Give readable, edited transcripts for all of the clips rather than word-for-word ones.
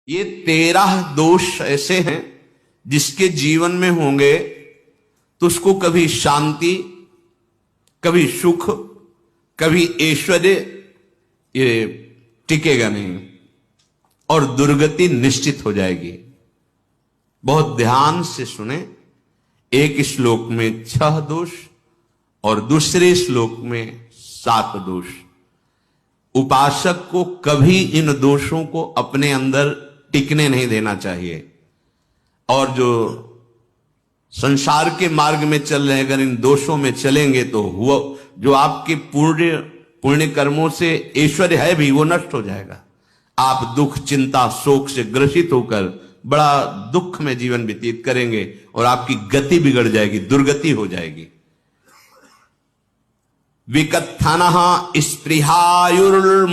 ये 13 दोष ऐसे हैं जिसके जीवन में होंगे तो उसको कभी शांति, कभी सुख, कभी ऐश्वर्य ये टिकेगा नहीं और दुर्गति निश्चित हो जाएगी। बहुत ध्यान से सुने। एक श्लोक में 6 दोष और दूसरे श्लोक में 7 दोष। उपासक को कभी इन दोषों को अपने अंदर टिकने नहीं देना चाहिए। और जो संसार के मार्ग में चल रहे अगर इन दोषों में चलेंगे तो हुआ जो आपके पुण्य कर्मों से ऐश्वर्य है भी वो नष्ट हो जाएगा। आप दुख, चिंता, शोक से ग्रसित होकर बड़ा दुख में जीवन व्यतीत करेंगे और आपकी गति बिगड़ जाएगी, दुर्गति हो जाएगी। विकत्थनः स्पृहायुर्मनस्वी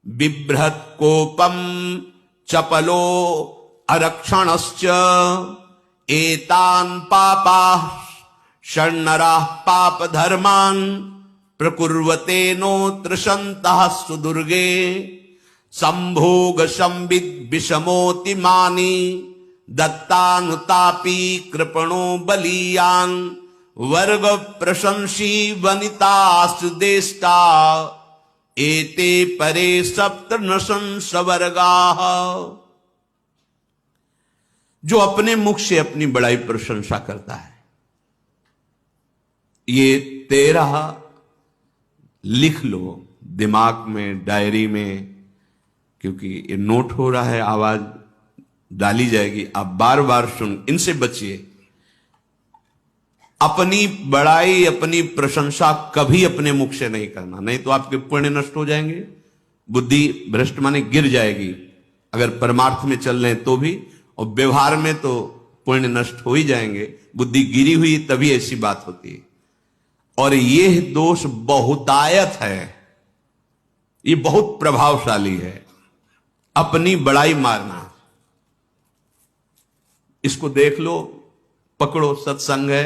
बिभ्रत कोपम चपलो अरक्षणश्च एतान् पापाः षण्णराः पाप धर्मान् प्रकुर्वते नोऽत्र सन्तः सुदुर्गे संभोग संविद विषमोति मानी दत्तानुतापी कृपणो बलीयान वर्ग प्रशंसी वनितास्तु देष्टा एते परे सप्तनशं सवर्गाः। जो अपने मुख से अपनी बड़ाई प्रशंसा करता है, ये 13 लिख लो दिमाग में, डायरी में, क्योंकि ये नोट हो रहा है, आवाज डाली जाएगी, आप बार बार सुन, इनसे बचिए। अपनी बड़ाई, अपनी प्रशंसा कभी अपने मुख से नहीं करना, नहीं तो आपके पुण्य नष्ट हो जाएंगे, बुद्धि भ्रष्ट माने गिर जाएगी। अगर परमार्थ में चल रहे तो भी, और व्यवहार में तो पुण्य नष्ट हो ही जाएंगे। बुद्धि गिरी हुई तभी ऐसी बात होती है। और यह दोष बहुतायत है, ये बहुत प्रभावशाली है। अपनी बड़ाई मारना, इसको देख लो, पकड़ो, सत्संग है।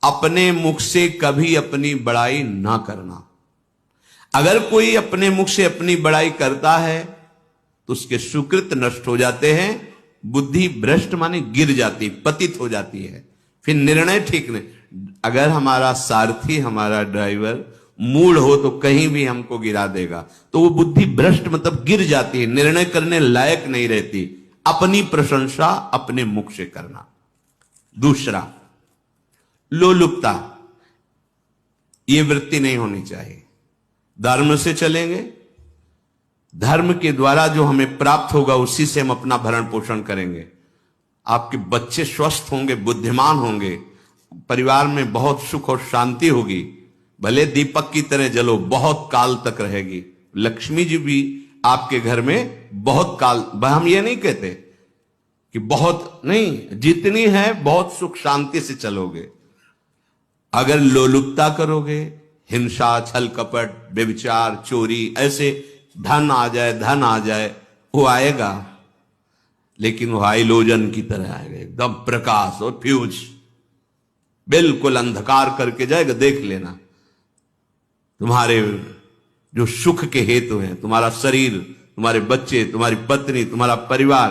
अपने मुख से कभी अपनी बड़ाई ना करना। अगर कोई अपने मुख से अपनी बड़ाई करता है तो उसके सुकृत नष्ट हो जाते हैं, बुद्धि भ्रष्ट माने गिर जाती, पतित हो जाती है, फिर निर्णय ठीक नहीं। अगर हमारा सारथी, हमारा ड्राइवर मूढ़ हो तो कहीं भी हमको गिरा देगा, तो वो बुद्धि भ्रष्ट मतलब गिर जाती है, निर्णय करने लायक नहीं रहती। अपनी प्रशंसा अपने मुख से करना। दूसरा, लोलुपता, ये वृत्ति नहीं होनी चाहिए। धर्म से चलेंगे, धर्म के द्वारा जो हमें प्राप्त होगा उसी से हम अपना भरण पोषण करेंगे। आपके बच्चे स्वस्थ होंगे, बुद्धिमान होंगे, परिवार में बहुत सुख और शांति होगी। भले दीपक की तरह जलो, बहुत काल तक रहेगी। लक्ष्मी जी भी आपके घर में बहुत काल, हम ये नहीं कहते कि बहुत नहीं, जितनी है बहुत सुख शांति से चलोगे। अगर लोलुपता करोगे, हिंसा, छल कपट, व्यभिचार, चोरी, ऐसे धन आ जाए, वो आएगा, लेकिन वो हाइलोजन की तरह आएगा, एकदम प्रकाश और फ्यूज, बिल्कुल अंधकार करके जाएगा। देख लेना, तुम्हारे जो सुख के हेतु हैं, तुम्हारा शरीर, तुम्हारे बच्चे, तुम्हारी पत्नी, तुम्हारा परिवार,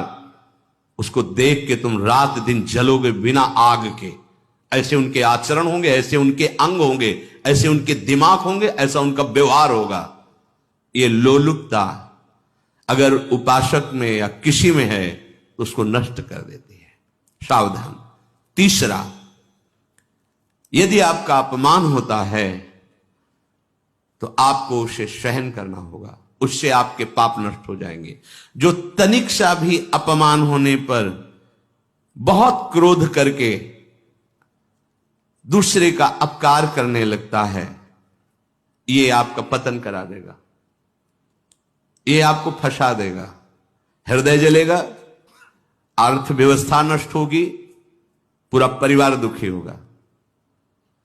उसको देख के तुम रात दिन जलोगे बिना आग के। ऐसे उनके आचरण होंगे, ऐसे उनके अंग होंगे, ऐसे उनके दिमाग होंगे, ऐसा उनका व्यवहार होगा। ये लोलुपता अगर उपासक में या किसी में है तो उसको नष्ट कर देती है। सावधान। तीसरा, यदि आपका अपमान होता है तो आपको उसे सहन करना होगा, उससे आपके पाप नष्ट हो जाएंगे। जो तनिक सा भी अपमान होने पर बहुत क्रोध करके दूसरे का अपकार करने लगता है, ये आपका पतन करा देगा, ये आपको फंसा देगा, हृदय जलेगा, अर्थव्यवस्था नष्ट होगी, पूरा परिवार दुखी होगा।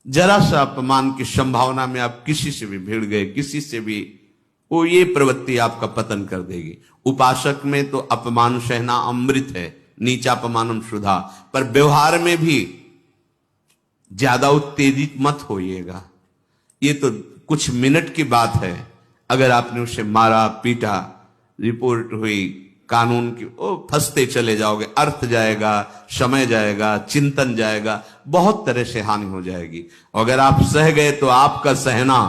जरा सा अपमान की संभावना में आप किसी से भी भिड़ गए, किसी से भी, वो ये प्रवृत्ति आपका पतन कर देगी। उपासक में तो अपमान सहना अमृत है, नीचापमानम सुधा, पर व्यवहार में भी ज्यादा उत्तेजित मत होइएगा। ये तो कुछ मिनट की बात है। अगर आपने उसे मारा, पीटा, रिपोर्ट हुई कानून की, ओ फंसते चले जाओगे, अर्थ जाएगा, समय जाएगा, चिंतन जाएगा, बहुत तरह से हानि हो जाएगी। अगर आप सह गए तो आपका सहना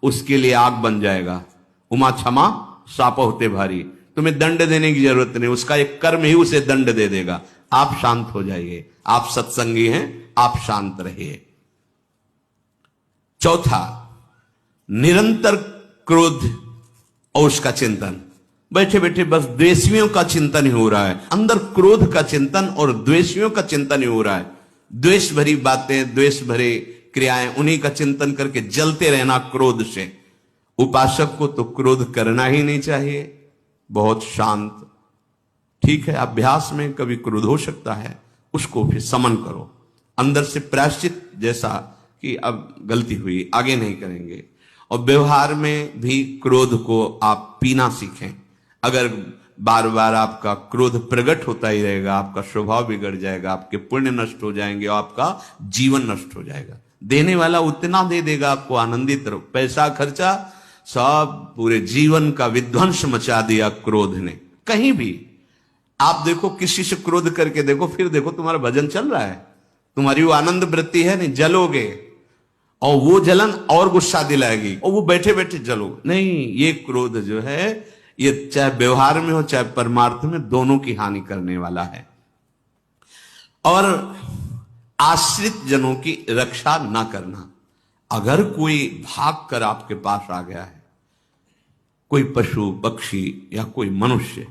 उसके लिए आग बन जाएगा। उमा क्षमा साप होते भारी, तुम्हें दंड देने की जरूरत नहीं, उसका एक कर्म ही उसे दंड दे देगा। आप शांत हो जाइए, आप सत्संगी हैं, आप शांत रहिए। चौथा, निरंतर क्रोध और उसका चिंतन। बैठे बैठे बस द्वेषियों का चिंतन ही हो रहा है, अंदर क्रोध का चिंतन और द्वेषियों का चिंतन ही हो रहा है। द्वेष भरी बातें, द्वेष भरे क्रियाएं, उन्हीं का चिंतन करके जलते रहना क्रोध से। उपासक को तो क्रोध करना ही नहीं चाहिए, बहुत शांत। ठीक है, अभ्यास में कभी क्रोध हो सकता है, उसको फिर समन करो, अंदर से प्रायश्चित जैसा कि अब गलती हुई, आगे नहीं करेंगे। और व्यवहार में भी क्रोध को आप पीना सीखें। अगर बार बार आपका क्रोध प्रकट होता ही रहेगा, आपका स्वभाव बिगड़ जाएगा, आपके पुण्य नष्ट हो जाएंगे और आपका जीवन नष्ट हो जाएगा। देने वाला उतना दे देगा आपको, आनंदित रहो। पैसा खर्चा, सब पूरे जीवन का विध्वंस मचा दिया क्रोध ने। कहीं भी आप देखो, किसी से क्रोध करके देखो, फिर देखो तुम्हारा भजन चल रहा है, तुम्हारी वो आनंद वृत्ति है नहीं, जलोगे और वो जलन और गुस्सा दिलाएगी और वो बैठे बैठे जलो नहीं। ये क्रोध जो है, ये चाहे व्यवहार में हो चाहे परमार्थ में, दोनों की हानि करने वाला है। और आश्रित जनों की रक्षा ना करना। अगर कोई भाग कर आपके पास आ गया है, कोई पशु पक्षी या कोई मनुष्य,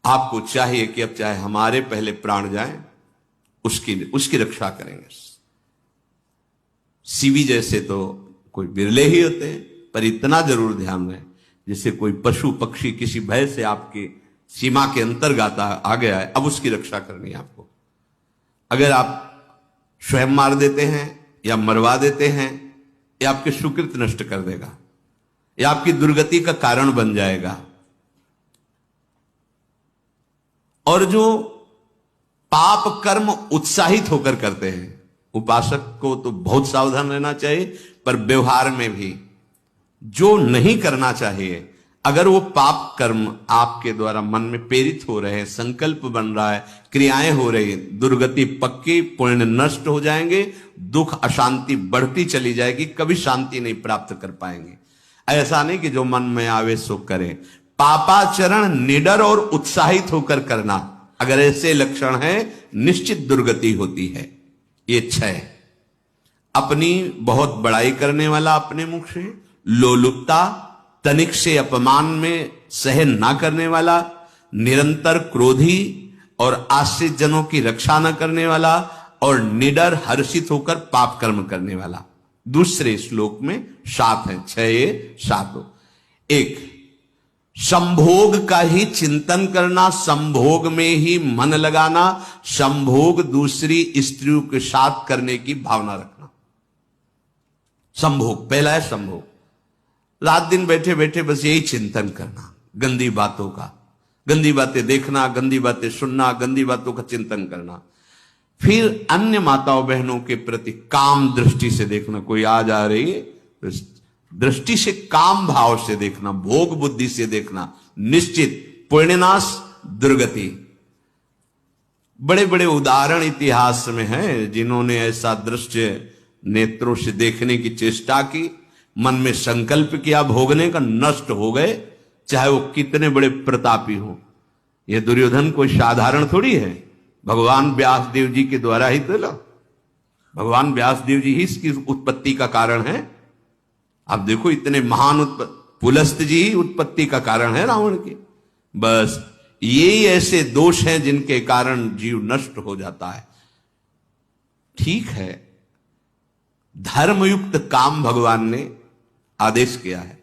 आपको चाहिए कि अब चाहे हमारे पहले प्राण जाएं, उसकी रक्षा करेंगे। सीवी जैसे तो कोई बिरले ही होते हैं, पर इतना जरूर ध्यान रहे, जैसे कोई पशु पक्षी किसी भय से आपके सीमा के अंतर्गत आ गया है, अब उसकी रक्षा करनी है आपको। अगर आप स्वयं मार देते हैं या मरवा देते हैं, या आपके सुकृत नष्ट कर देगा, या आपकी दुर्गति का कारण बन जाएगा। और जो पाप कर्म उत्साहित होकर करते हैं, उपासक को तो बहुत सावधान रहना चाहिए, पर व्यवहार में भी जो नहीं करना चाहिए, अगर वो पाप कर्म आपके द्वारा मन में प्रेरित हो रहे हैं, संकल्प बन रहा है, क्रियाएं हो रही, दुर्गति पक्की, पुण्य नष्ट हो जाएंगे, दुख अशांति बढ़ती चली जाएगी, कभी शांति नहीं प्राप्त कर पाएंगे। ऐसा नहीं कि जो मन में आवे सो करे। पापाचरण निडर और उत्साहित होकर करना, अगर ऐसे लक्षण है, निश्चित दुर्गति होती है। ये 6, अपनी बहुत बड़ाई करने वाला अपने मुख से, लोलुपता, तनिक से अपमान में सहन ना करने वाला, निरंतर क्रोधी और आश्रित जनों की रक्षा न करने वाला, और निडर हर्षित होकर पाप कर्म करने वाला। दूसरे श्लोक में 7 है, 6 7। 1, संभोग का ही चिंतन करना, संभोग में ही मन लगाना, संभोग दूसरी स्त्रियों के साथ करने की भावना रखना। संभोग, पहला है संभोग। रात दिन बैठे बैठे बस यही चिंतन करना, गंदी बातों का, गंदी बातें देखना, गंदी बातें सुनना, गंदी बातों का चिंतन करना। फिर अन्य माताओं बहनों के प्रति काम दृष्टि से देखना, कोई आ जा रही है तो दृष्टि से, काम भाव से देखना, भोग बुद्धि से देखना, निश्चित पुण्यनाश दुर्गति। बड़े बड़े उदाहरण इतिहास में हैं जिन्होंने ऐसा दृश्य नेत्रों से देखने की चेष्टा की, मन में संकल्प किया भोगने का, नष्ट हो गए, चाहे वो कितने बड़े प्रतापी हो। ये दुर्योधन कोई साधारण थोड़ी है, भगवान व्यास देव जी के द्वारा ही तो, भगवान व्यास देव जी ही इसकी उत्पत्ति का कारण है। आप देखो, इतने महान पुलस्त जी ही उत्पत्ति का कारण है रावण के। बस यही ऐसे दोष हैं जिनके कारण जीव नष्ट हो जाता है। ठीक है, धर्मयुक्त काम भगवान ने आदेश किया है,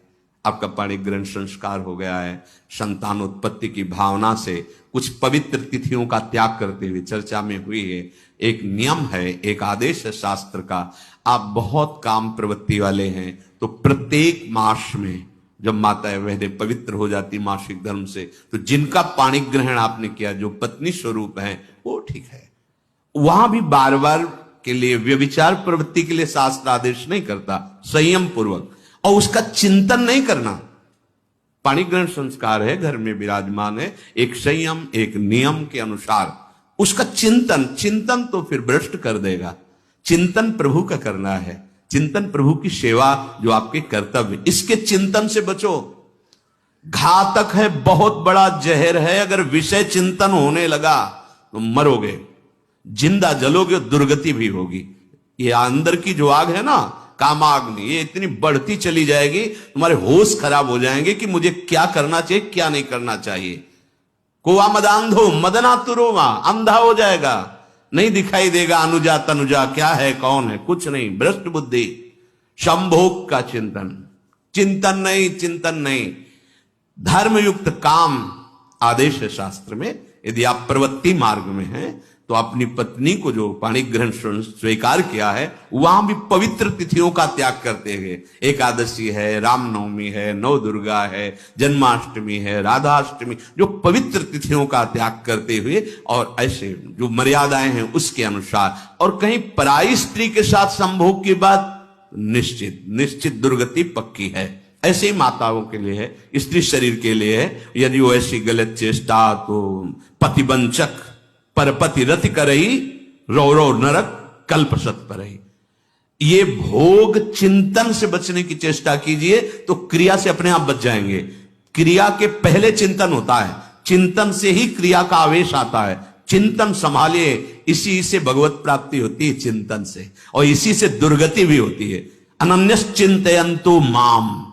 आपका पाणिक ग्रहण संस्कार हो गया है, संतानोत्पत्ति की भावना से कुछ पवित्र तिथियों का त्याग करते हुए चर्चा में हुई है। एक नियम है, एक आदेश है शास्त्र का। आप बहुत काम प्रवृत्ति वाले हैं तो प्रत्येक मास में जब माता बहनें पवित्र हो जाती मासिक धर्म से, तो जिनका पाणिक ग्रहण आपने किया, जो पत्नी स्वरूप है, वो ठीक है। वहां भी बार बार के लिए व्यभिचार प्रवृत्ति के लिए शास्त्र आदेश नहीं करता, संयम पूर्वक, और उसका चिंतन नहीं करना। पाणी ग्रहण संस्कार है, घर में विराजमान है, एक संयम एक नियम के अनुसार उसका चिंतन तो फिर भ्रष्ट कर देगा। चिंतन प्रभु का करना है, चिंतन प्रभु की सेवा जो आपके कर्तव्य, इसके चिंतन से बचो। घातक है, बहुत बड़ा जहर है। अगर विषय चिंतन होने लगा तो मरोगे, जिंदा जलोगे, दुर्गति भी होगी। ये अंदर की जो आग है ना, कामाग्नि, ये इतनी बढ़ती चली जाएगी, तुम्हारे होश खराब हो जाएंगे कि मुझे क्या करना चाहिए क्या नहीं करना चाहिए। कोवा मदांधो मदनातुरोवा, अंधा हो जाएगा, नहीं दिखाई देगा अनुजा तनुजा क्या है कौन है, कुछ नहीं, भ्रष्ट बुद्धि। संभोग का चिंतन नहीं। धर्मयुक्त काम आदेश है शास्त्र में। यदि आप प्रवृत्ति मार्ग में हैं तो अपनी पत्नी को जो पाणी ग्रहण स्वीकार किया है, वहां भी पवित्र तिथियों का त्याग करते हुए, एकादशी है, रामनवमी है, नव दुर्गा है, जन्माष्टमी है, राधाष्टमी, जो पवित्र तिथियों का त्याग करते हुए और ऐसे जो मर्यादाएं हैं उसके अनुसार, और कहीं पराई स्त्री के साथ संभोग की बात निश्चित दुर्गति पक्की है। ऐसे ही माताओं के लिए है, स्त्री शरीर के लिए है। यदि वो ऐसी गलत चेष्टा तो पतिवंचक परपति रति करही, रौ नरक कल्पसत परही। ये भोग चिंतन से बचने की चेष्टा कीजिए तो क्रिया से अपने आप बच जाएंगे। क्रिया के पहले चिंतन होता है, चिंतन से ही क्रिया का आवेश आता है। चिंतन संभालिए, इसी से भगवत प्राप्ति होती है, चिंतन से, और इसी से दुर्गति भी होती है। अनन्यस चिंतयन्तु माम,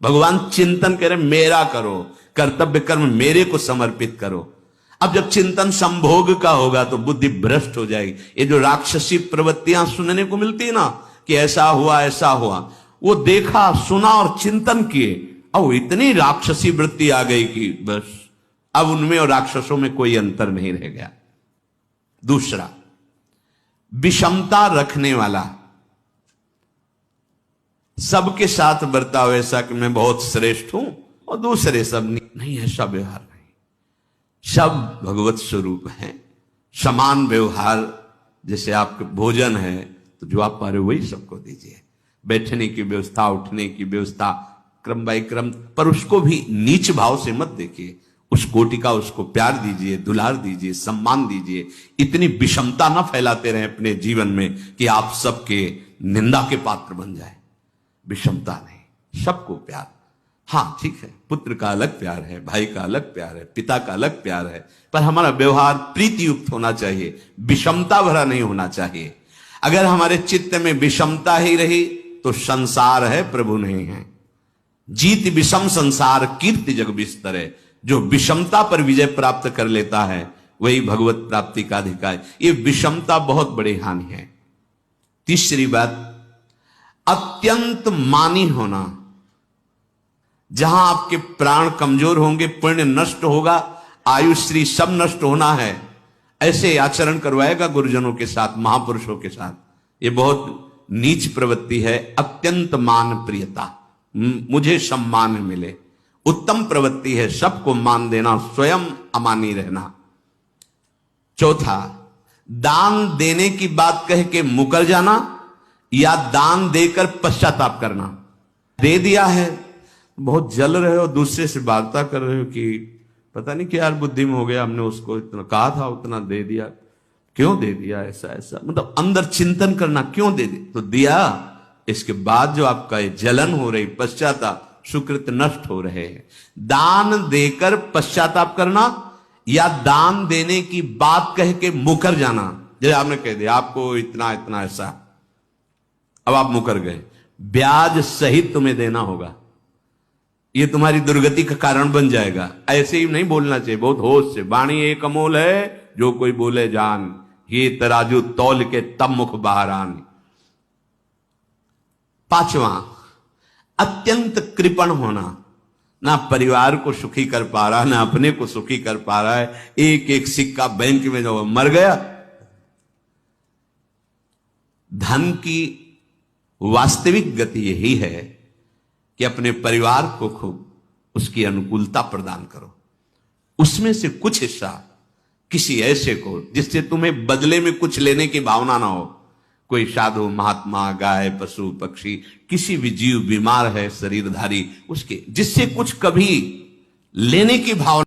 भगवान चिंतन करें, मेरा करो, कर्तव्य कर्म मेरे को समर्पित करो। अब जब चिंतन संभोग का होगा तो बुद्धि भ्रष्ट हो जाएगी। ये जो राक्षसी प्रवृत्तियां सुनने को मिलती है ना कि ऐसा हुआ, वो देखा सुना और चिंतन किए, अब इतनी राक्षसी वृत्ति आ गई कि बस अब उनमें और राक्षसों में कोई अंतर नहीं रह गया। दूसरा, विषमता रखने वाला, सबके साथ बर्ताव ऐसा कि मैं बहुत श्रेष्ठ हूं और दूसरे सब नहीं, ऐसा व्यवहार नहीं। सब भगवत स्वरूप है, समान व्यवहार। जैसे आपके भोजन है तो जो आप पा रहे हो वही सबको दीजिए, बैठने की व्यवस्था, उठने की व्यवस्था, क्रम बाय क्रम, पर उसको भी नीच भाव से मत देखिए। उस कोटि का उसको प्यार दीजिए, दुलार दीजिए, सम्मान दीजिए। इतनी विषमता ना फैलाते रहे अपने जीवन में कि आप सबके निंदा के पात्र बन जाए। विषमता नहीं, सबको प्यार। हाँ ठीक है, पुत्र का अलग प्यार है, भाई का अलग प्यार है, पिता का अलग प्यार है, पर हमारा व्यवहार प्रीति युक्त होना चाहिए, विषमता भरा नहीं होना चाहिए। अगर हमारे चित्त में विषमता ही रही तो संसार है, प्रभु नहीं है। जीत विषम संसार कीर्ति जग बिस्तरे। जो विषमता पर विजय प्राप्त कर लेता है वही भगवत प्राप्ति का अधिकारी। ये विषमता बहुत बड़ी हानि है। तीसरी बात, अत्यंत मानी होना। जहां आपके प्राण कमजोर होंगे, पुण्य नष्ट होगा, आयुश्री सब नष्ट होना है, ऐसे आचरण करवाएगा गुरुजनों के साथ, महापुरुषों के साथ। ये बहुत नीच प्रवृत्ति है। अत्यंत मान प्रियता, मुझे सम्मान मिले, उत्तम प्रवृत्ति है। सबको मान देना, स्वयं अमानी रहना। चौथा, दान देने की बात कह के मुकर जाना या दान देकर पश्चाताप करना। दे दिया है, बहुत जल रहे हो, दूसरे से वार्ता कर रहे हो कि पता नहीं क्या यार बुद्धि में हो गया, हमने उसको इतना कहा था, उतना दे दिया, क्यों दे दिया, ऐसा, मतलब अंदर चिंतन करना, क्यों दे दिया तो दिया। इसके बाद जो आपका जलन हो रही, पश्चाताप, सुकृत नष्ट हो रहे हैं। दान देकर पश्चाताप करना या दान देने की बात कह के मुकर जाना। जैसे आपने कह दिया आपको इतना इतना ऐसा, अब आप मुकर गए, ब्याज सहित तुम्हें देना होगा, ये तुम्हारी दुर्गति का कारण बन जाएगा। ऐसे ही नहीं बोलना चाहिए, बहुत होश से। वाणी एक अमोल है, जो कोई बोले जान, ये तराजू तौल के तब मुख बाहर आन। पांचवा, अत्यंत कृपण होना। ना परिवार को सुखी कर पा रहा, ना अपने को सुखी कर पा रहा है। एक एक सिक्का बैंक में जो मर गया। धन की वास्तविक गति यही है कि अपने परिवार को खूब उसकी अनुकूलता प्रदान करो, उसमें से कुछ हिस्सा किसी ऐसे को जिससे तुम्हें बदले में कुछ लेने की भावना ना हो। कोई साधु महात्मा, गाय, पशु, पक्षी, किसी भी जीव बीमार है शरीरधारी, उसके जिससे कुछ कभी लेने की भावना